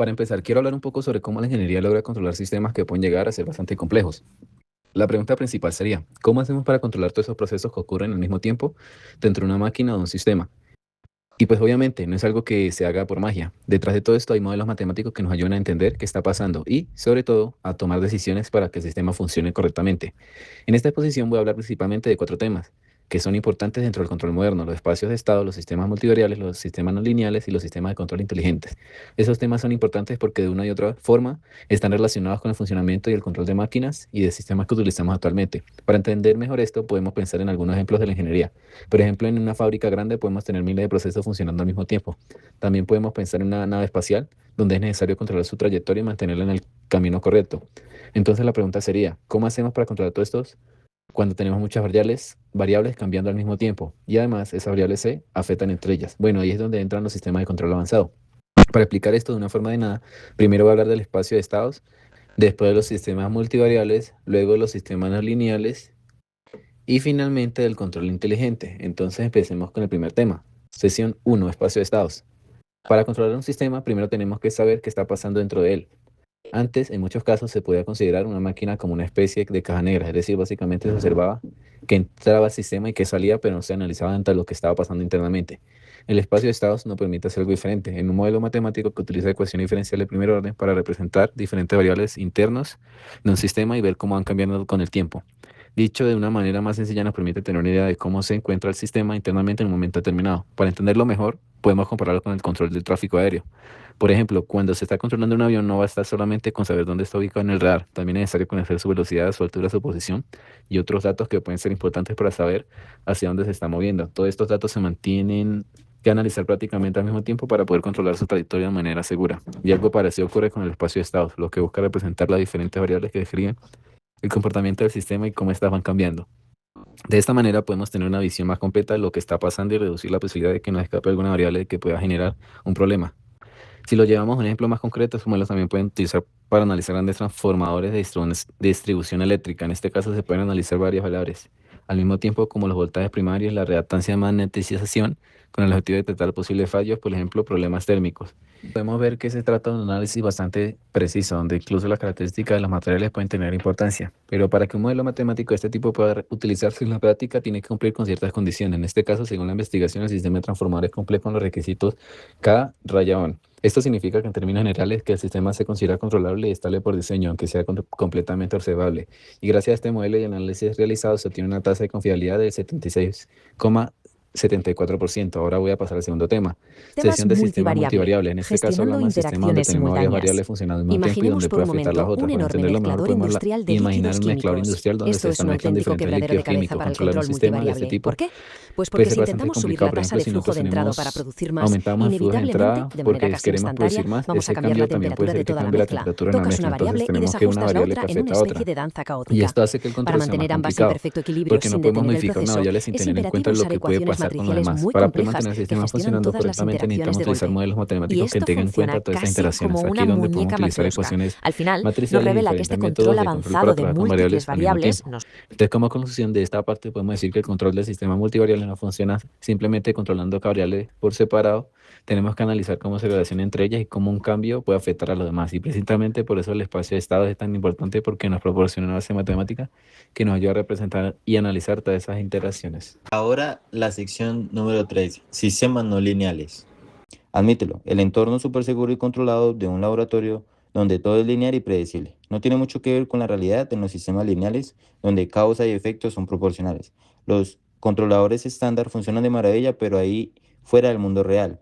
Para empezar, quiero hablar un poco sobre cómo la ingeniería logra controlar sistemas que pueden llegar a ser bastante complejos. La pregunta principal sería, ¿cómo hacemos para controlar todos esos procesos que ocurren al mismo tiempo dentro de una máquina o de un sistema? Y pues obviamente no es algo que se haga por magia. Detrás de todo esto hay modelos matemáticos que nos ayudan a entender qué está pasando y, sobre todo, a tomar decisiones para que el sistema funcione correctamente. En esta exposición voy a hablar principalmente de cuatro temas que son importantes dentro del control moderno: los espacios de estado, los sistemas multivariables, los sistemas no lineales y los sistemas de control inteligentes. Esos temas son importantes porque de una y otra forma están relacionados con el funcionamiento y el control de máquinas y de sistemas que utilizamos actualmente. Para entender mejor esto, podemos pensar en algunos ejemplos de la ingeniería. Por ejemplo, en una fábrica grande podemos tener miles de procesos funcionando al mismo tiempo. También podemos pensar en una nave espacial, donde es necesario controlar su trayectoria y mantenerla en el camino correcto. Entonces la pregunta sería, ¿cómo hacemos para controlar todos estos cuando tenemos muchas variables cambiando al mismo tiempo? Y además, esas variables se afectan entre ellas. Bueno, ahí es donde entran los sistemas de control avanzado. Para explicar esto de una forma de nada, primero voy a hablar del espacio de estados, después de los sistemas multivariables, luego de los sistemas no lineales y finalmente del control inteligente. Entonces empecemos con el primer tema. Sesión 1, espacio de estados. Para controlar un sistema, primero tenemos que saber qué está pasando dentro de él. Antes, en muchos casos, se podía considerar una máquina como una especie de caja negra, es decir, básicamente se observaba que entraba al sistema y que salía, pero no se analizaba tanto lo que estaba pasando internamente. El espacio de estados nos permite hacer algo diferente, en un modelo matemático que utiliza ecuaciones diferenciales de primer orden para representar diferentes variables internos de un sistema y ver cómo van cambiando con el tiempo. Dicho de una manera más sencilla, nos permite tener una idea de cómo se encuentra el sistema internamente en un momento determinado. Para entenderlo mejor, podemos compararlo con el control del tráfico aéreo. Por ejemplo, cuando se está controlando un avión, no basta solamente con saber dónde está ubicado en el radar, también es necesario conocer su velocidad, su altura, su posición y otros datos que pueden ser importantes para saber hacia dónde se está moviendo. Todos estos datos se mantienen que analizar prácticamente al mismo tiempo para poder controlar su trayectoria de manera segura. Y algo parecido ocurre con el espacio de estados, lo que busca representar las diferentes variables que describen el comportamiento del sistema y cómo estas van cambiando. De esta manera podemos tener una visión más completa de lo que está pasando y reducir la posibilidad de que nos escape alguna variable que pueda generar un problema. Si lo llevamos a un ejemplo más concreto, estos modelos también pueden utilizar para analizar grandes transformadores de distribución eléctrica. En este caso se pueden analizar varias variables, al mismo tiempo como los voltajes primarios, la reactancia de magnetización, con el objetivo de detectar posibles fallos, por ejemplo, problemas térmicos. Podemos ver que se trata de un análisis bastante preciso, donde incluso las características de los materiales pueden tener importancia. Pero para que un modelo matemático de este tipo pueda utilizarse en la práctica, tiene que cumplir con ciertas condiciones. En este caso, según la investigación, el sistema de transformadores cumple con los requisitos K-ON. Esto significa que en términos generales que el sistema se considera controlable y estable por diseño, aunque sea completamente observable. Y gracias a este modelo y análisis realizados se obtiene una tasa de confiabilidad del 76,74%. Ahora voy a pasar al segundo tema. Temas Sesión de sistemas multivariable, multivariables. En este caso gestionando hablamos de sistemas donde interacciones tenemos varias simultáneas. variables funcionando al mismo tiempo y Imaginemos donde por puede un afectar las momento otras. un Para enorme entenderlo mejor mezclador podemos industrial de imaginar líquidos un mezclador químicos. industrial donde se Esto es un están mezclando auténtico diferentes quebradero líquidos de cabeza químicos. para el Controlar un control sistema de este multivariable. tipo ¿Por qué? Pues puede porque ser si bastante intentamos subir la complicado. Por tasa ejemplo, de si flujo nosotros de entrado para tenemos, producir más, aumentamos el flujo de inevitablemente, entrada de manera porque casi queremos instantánea, producir más, vamos a ese cambiar la cambio también puede temperatura ser de que toda la cambie la mezcla. temperatura en la Tocas mezcla. una Entonces variable y tenemos que una desajustas la variable que otra en una afecta a especie otra. de danza Y caótica. esto hace que el Para control sea más mantener ambas en complicado, perfecto equilibrio porque no sin podemos detener el modificar una proceso, variable sin es tener en imperativo cuenta lo usar que puede ecuaciones pasar con los matriciales demás. muy Para poder mantener complejas el que sistema gestionan funcionando todas las correctamente, interacciones necesitamos de utilizar golpe. modelos Y matemáticos que esto tengan en cuenta funciona todas estas casi como interacciones. Aquí una es donde podemos muñeca utilizar matrioska. ecuaciones Al final, nos matriciales y revela que este diferentes control métodos de control para avanzado de trabajar con múltiples variables al mismo variables tiempo. Entonces, como conclusión de esta parte, podemos decir que el control del sistema multivariable no funciona simplemente controlando cada variable por separado. Tenemos que analizar cómo se relacionan entre ellas y cómo un cambio puede afectar a los demás. Y precisamente por eso el espacio de estados es tan importante, porque nos proporciona una base matemática que nos ayuda a representar y analizar todas esas interacciones. Ahora la sección número 3, sistemas no lineales. Admítelo, el entorno súper seguro y controlado de un laboratorio donde todo es lineal y predecible. No tiene mucho que ver con la realidad en los sistemas lineales, donde causa y efectos son proporcionales. Los controladores estándar funcionan de maravilla, pero ahí fuera del mundo real.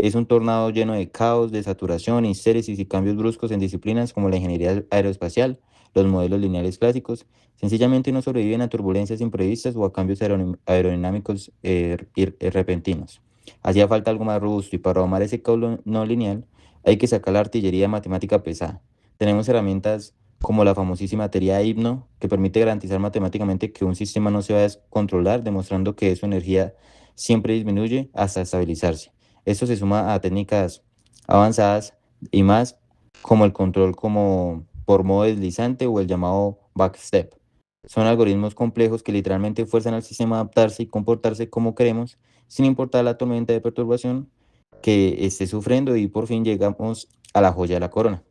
Es un tornado lleno de caos, de saturación, histéresis y cambios bruscos en disciplinas como la ingeniería aeroespacial, los modelos lineales clásicos. Sencillamente no sobreviven a turbulencias imprevistas o a cambios aerodinámicos repentinos. Hacía falta algo más robusto y para domar ese caos no lineal hay que sacar la artillería matemática pesada. Tenemos herramientas como la famosísima teoría de Hipno, que permite garantizar matemáticamente que un sistema no se va a descontrolar, demostrando que su energía siempre disminuye hasta estabilizarse. Esto se suma a técnicas avanzadas y más como el control como por modo deslizante o el llamado backstep. Son algoritmos complejos que literalmente fuerzan al sistema a adaptarse y comportarse como queremos, sin importar la tormenta de perturbación que esté sufriendo y por fin llegamos a la joya de la corona.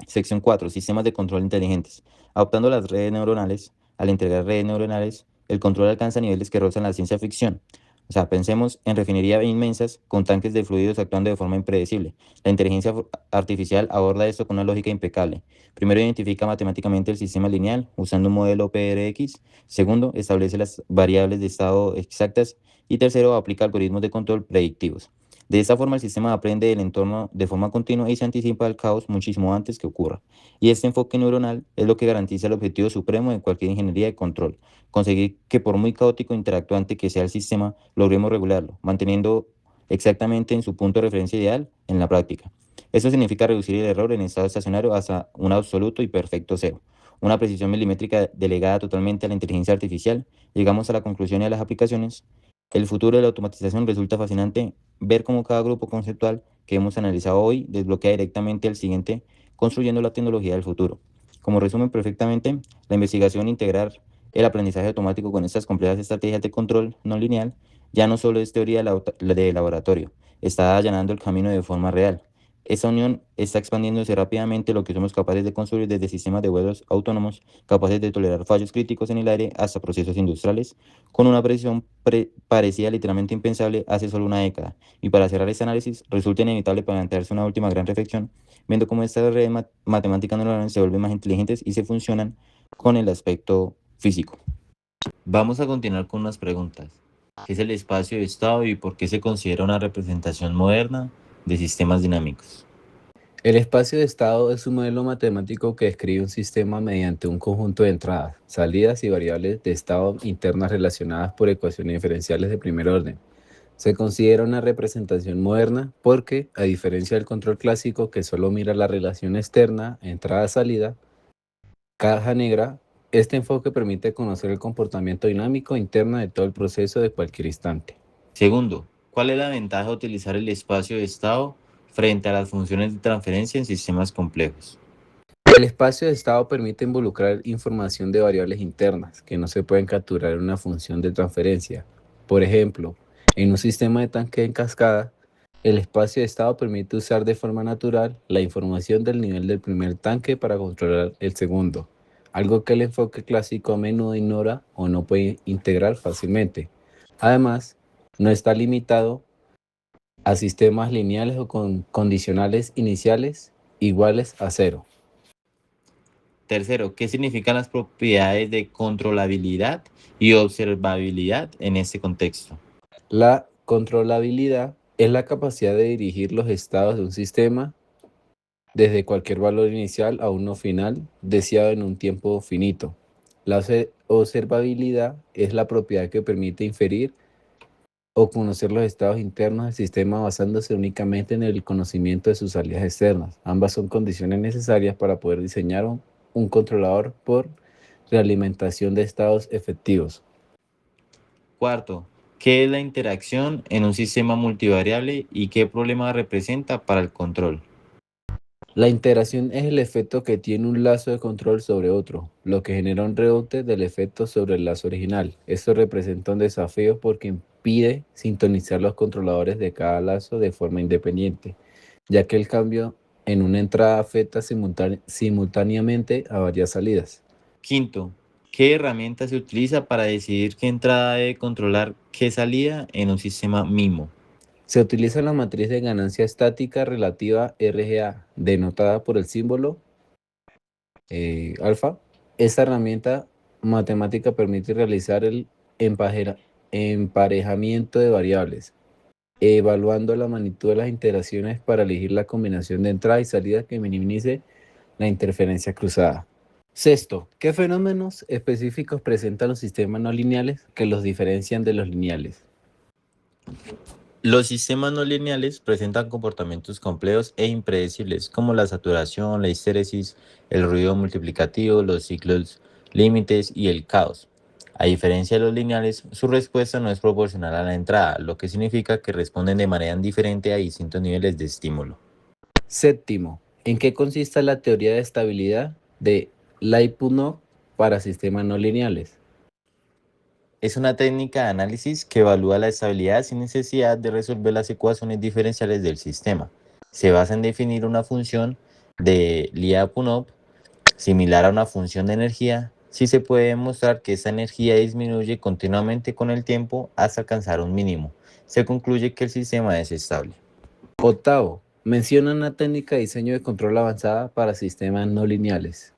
Sección 4. Sistemas de control inteligentes. Adoptando las redes neuronales, al integrar redes neuronales, el control alcanza niveles que rozan la ciencia ficción. O sea, pensemos en refinerías inmensas con tanques de fluidos actuando de forma impredecible. La inteligencia artificial aborda esto con una lógica impecable. Primero, identifica matemáticamente el sistema lineal usando un modelo PRX. Segundo, establece las variables de estado exactas. Y tercero, aplica algoritmos de control predictivos. De esta forma, el sistema aprende del entorno de forma continua y se anticipa al caos muchísimo antes que ocurra. Y este enfoque neuronal es lo que garantiza el objetivo supremo de cualquier ingeniería de control: conseguir que por muy caótico e interactuante que sea el sistema, logremos regularlo, manteniendo exactamente en su punto de referencia ideal en la práctica. Esto significa reducir el error en estado estacionario hasta un absoluto y perfecto cero. Una precisión milimétrica delegada totalmente a la inteligencia artificial. Llegamos a la conclusión y a las aplicaciones. El futuro de la automatización resulta fascinante ver cómo cada grupo conceptual que hemos analizado hoy desbloquea directamente el siguiente, construyendo la tecnología del futuro. Como resumen perfectamente, la investigación integrar el aprendizaje automático con estas complejas estrategias de control no lineal ya no solo es teoría de laboratorio, está allanando el camino de forma real. Esta unión está expandiéndose rápidamente lo que somos capaces de construir desde sistemas de vuelos autónomos capaces de tolerar fallos críticos en el aire hasta procesos industriales con una precisión parecida literalmente impensable hace solo una década. Y para cerrar este análisis, resulta inevitable plantearse una última gran reflexión, viendo cómo estas redes matemáticas neuronales se vuelven más inteligentes y se funcionan con el aspecto físico. Vamos a continuar con unas preguntas. ¿Qué es el espacio de estado y por qué se considera una representación moderna de sistemas dinámicos? El espacio de estado es un modelo matemático que describe un sistema mediante un conjunto de entradas, salidas y variables de estado internas relacionadas por ecuaciones diferenciales de primer orden. Se considera una representación moderna porque, a diferencia del control clásico que solo mira la relación externa, entrada-salida, caja negra, este enfoque permite conocer el comportamiento dinámico interno de todo el proceso de cualquier instante. Segundo, ¿cuál es la ventaja de utilizar el espacio de estado frente a las funciones de transferencia en sistemas complejos? El espacio de estado permite involucrar información de variables internas que no se pueden capturar en una función de transferencia. Por ejemplo, en un sistema de tanque en cascada, el espacio de estado permite usar de forma natural la información del nivel del primer tanque para controlar el segundo, algo que el enfoque clásico a menudo ignora o no puede integrar fácilmente. Además, no está limitado a sistemas lineales o con condicionales iniciales iguales a cero. Tercero, ¿qué significan las propiedades de controlabilidad y observabilidad en este contexto? La controlabilidad es la capacidad de dirigir los estados de un sistema desde cualquier valor inicial a uno final deseado en un tiempo finito. La observabilidad es la propiedad que permite inferir o conocer los estados internos del sistema basándose únicamente en el conocimiento de sus salidas externas. Ambas son condiciones necesarias para poder diseñar un controlador por realimentación de estados efectivos. Cuarto, ¿qué es la interacción en un sistema multivariable y qué problema representa para el control? La integración es el efecto que tiene un lazo de control sobre otro, lo que genera un rebote del efecto sobre el lazo original. Esto representa un desafío porque impide sintonizar los controladores de cada lazo de forma independiente, ya que el cambio en una entrada afecta simultáneamente a varias salidas. Quinto, ¿qué herramienta se utiliza para decidir qué entrada debe controlar qué salida en un sistema MIMO? Se utiliza la matriz de ganancia estática relativa RGA, denotada por el símbolo alfa. Esta herramienta matemática permite realizar el emparejamiento de variables, evaluando la magnitud de las interacciones para elegir la combinación de entrada y salida que minimice la interferencia cruzada. Sexto, ¿qué fenómenos específicos presentan los sistemas no lineales que los diferencian de los lineales? Los sistemas no lineales presentan comportamientos complejos e impredecibles, como la saturación, la histéresis, el ruido multiplicativo, los ciclos límites y el caos. A diferencia de los lineales, su respuesta no es proporcional a la entrada, lo que significa que responden de manera diferente a distintos niveles de estímulo. Séptimo, ¿en qué consiste la teoría de estabilidad de Lyapunov para sistemas no lineales? Es una técnica de análisis que evalúa la estabilidad sin necesidad de resolver las ecuaciones diferenciales del sistema. Se basa en definir una función de Lyapunov similar a una función de energía si se puede demostrar que esa energía disminuye continuamente con el tiempo hasta alcanzar un mínimo. Se concluye que el sistema es estable. Octavo, menciona una técnica de diseño de control avanzada para sistemas no lineales.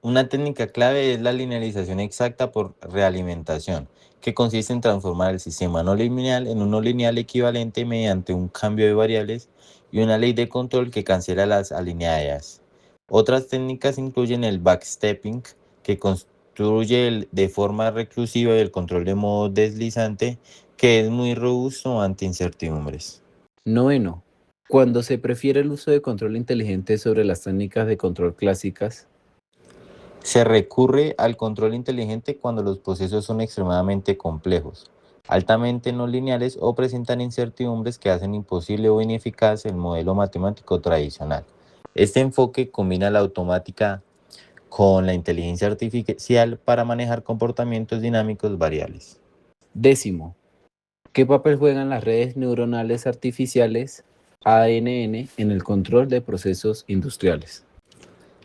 Una técnica clave es la linealización exacta por realimentación, que consiste en transformar el sistema no lineal en uno lineal equivalente mediante un cambio de variables y una ley de control que cancela las alineadas. Otras técnicas incluyen el backstepping, que construye de forma reclusiva el control de modo deslizante, que es muy robusto ante incertidumbres. Noveno, cuando se prefiere el uso de control inteligente sobre las técnicas de control clásicas. Se recurre al control inteligente cuando los procesos son extremadamente complejos, altamente no lineales o presentan incertidumbres que hacen imposible o ineficaz el modelo matemático tradicional. Este enfoque combina la automática con la inteligencia artificial para manejar comportamientos dinámicos variables. Décimo, ¿qué papel juegan las redes neuronales artificiales ANN en el control de procesos industriales?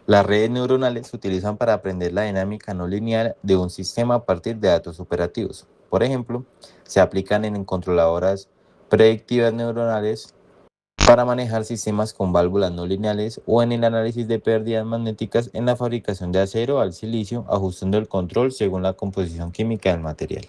Las redes neuronales se utilizan para aprender la dinámica no lineal de un sistema a partir de datos operativos. Por ejemplo, se aplican en controladoras predictivas neuronales para manejar sistemas con válvulas no lineales o en el análisis de pérdidas magnéticas en la fabricación de acero al silicio, ajustando el control según la composición química del material.